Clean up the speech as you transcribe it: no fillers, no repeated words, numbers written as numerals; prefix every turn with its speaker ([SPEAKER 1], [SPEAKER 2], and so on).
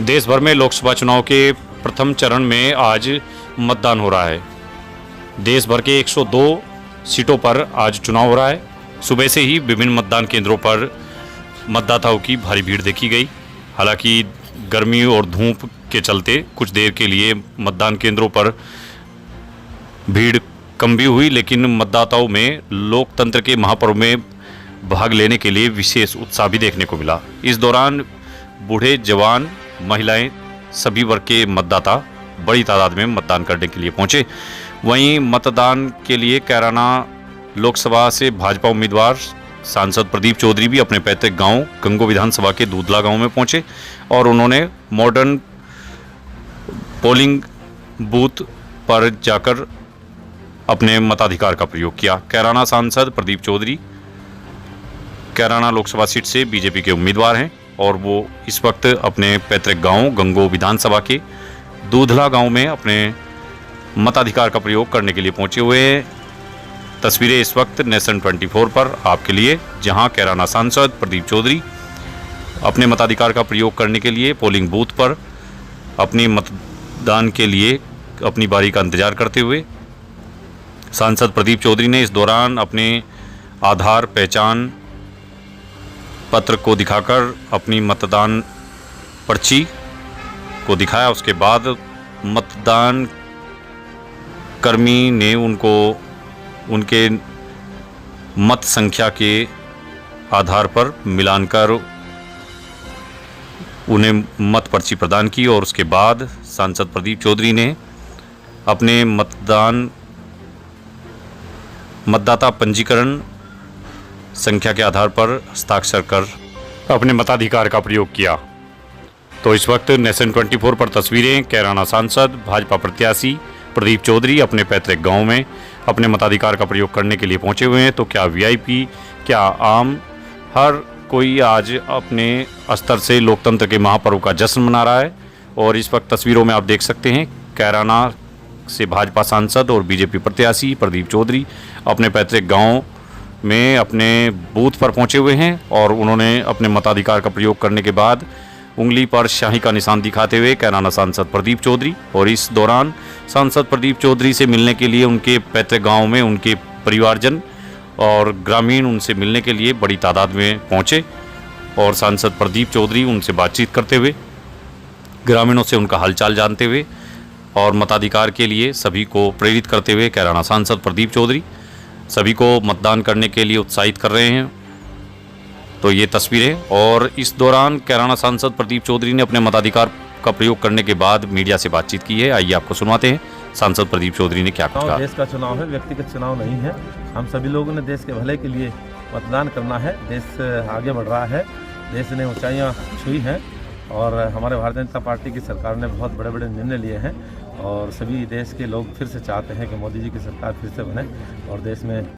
[SPEAKER 1] देश भर में लोकसभा चुनाव के प्रथम चरण में आज मतदान हो रहा है। देश भर के 102 सीटों पर आज चुनाव हो रहा है। सुबह से ही विभिन्न मतदान केंद्रों पर मतदाताओं की भारी भीड़ देखी गई। हालांकि गर्मी और धूप के चलते कुछ देर के लिए मतदान केंद्रों पर भीड़ कम भी हुई, लेकिन मतदाताओं में लोकतंत्र के महापर्व में भाग लेने के लिए विशेष उत्साह भी देखने को मिला। इस दौरान बूढ़े, जवान, महिलाएं, सभी वर्ग के मतदाता बड़ी तादाद में मतदान करने के लिए पहुंचे। वहीं मतदान के लिए कैराना लोकसभा से भाजपा उम्मीदवार सांसद प्रदीप चौधरी भी अपने पैतृक गांव गंगो विधानसभा के दूधला गांव में पहुंचे और उन्होंने मॉडर्न पोलिंग बूथ पर जाकर अपने मताधिकार का प्रयोग किया। कैराना सांसद प्रदीप चौधरी कैराना लोकसभा सीट से बीजेपी के उम्मीदवार हैं और वो इस वक्त अपने पैतृक गांव गंगो विधानसभा के दूधला गांव में अपने मताधिकार का प्रयोग करने के लिए पहुंचे हुए हैं। तस्वीरें इस वक्त नेशन 24 पर आपके लिए, जहां कैराना सांसद प्रदीप चौधरी अपने मताधिकार का प्रयोग करने के लिए पोलिंग बूथ पर अपनी मतदान के लिए अपनी बारी का इंतजार करते हुए सांसद प्रदीप चौधरी ने इस दौरान अपने आधार पहचान पत्र को दिखाकर अपनी मतदान पर्ची को दिखाया। उसके बाद मतदान कर्मी ने उनको उनके मत संख्या के आधार पर मिलान कर उन्हें मत पर्ची प्रदान की और उसके बाद सांसद प्रदीप चौधरी ने अपने मतदाता पंजीकरण संख्या के आधार पर हस्ताक्षर कर अपने मताधिकार का प्रयोग किया। तो इस वक्त नेशन 24 पर तस्वीरें कैराना सांसद भाजपा प्रत्याशी प्रदीप चौधरी अपने पैतृक गांव में अपने मताधिकार का प्रयोग करने के लिए पहुंचे हुए हैं। तो क्या वीआईपी, क्या आम, हर कोई आज अपने स्तर से लोकतंत्र के महापर्व का जश्न मना रहा है। और इस वक्त तस्वीरों में आप देख सकते हैं कैराना से भाजपा सांसद और बीजेपी प्रत्याशी प्रदीप चौधरी अपने पैतृक गांव में अपने बूथ पर पहुंचे हुए हैं और उन्होंने अपने मताधिकार का प्रयोग करने के बाद उंगली पर शाही का निशान दिखाते हुए कैराना सांसद प्रदीप चौधरी और इस दौरान सांसद प्रदीप चौधरी से मिलने के लिए उनके पैतृक गांव में उनके परिवारजन और ग्रामीण उनसे मिलने के लिए बड़ी तादाद में पहुंचे और सांसद प्रदीप चौधरी उनसे बातचीत करते हुए, ग्रामीणों से उनका हालचाल जानते हुए और मताधिकार के लिए सभी को प्रेरित करते हुए कैराना सांसद प्रदीप चौधरी सभी को मतदान करने के लिए उत्साहित कर रहे हैं। तो ये तस्वीरें, और इस दौरान कैराना सांसद प्रदीप चौधरी ने अपने मताधिकार का प्रयोग करने के बाद मीडिया से बातचीत की है। आइए आपको सुनवाते हैं सांसद प्रदीप चौधरी ने क्या कहा।
[SPEAKER 2] देश का चुनाव है, व्यक्तिगत चुनाव नहीं है। हम सभी लोगों ने देश के भले के लिए मतदान करना है। देश आगे बढ़ रहा है, देश ने ऊंचाइयां छुई हैं और हमारे भारतीय जनता पार्टी की सरकार ने बहुत बड़े बड़े निर्णय लिए हैं और सभी देश के लोग फिर से चाहते हैं कि मोदी जी की सरकार फिर से बने और देश में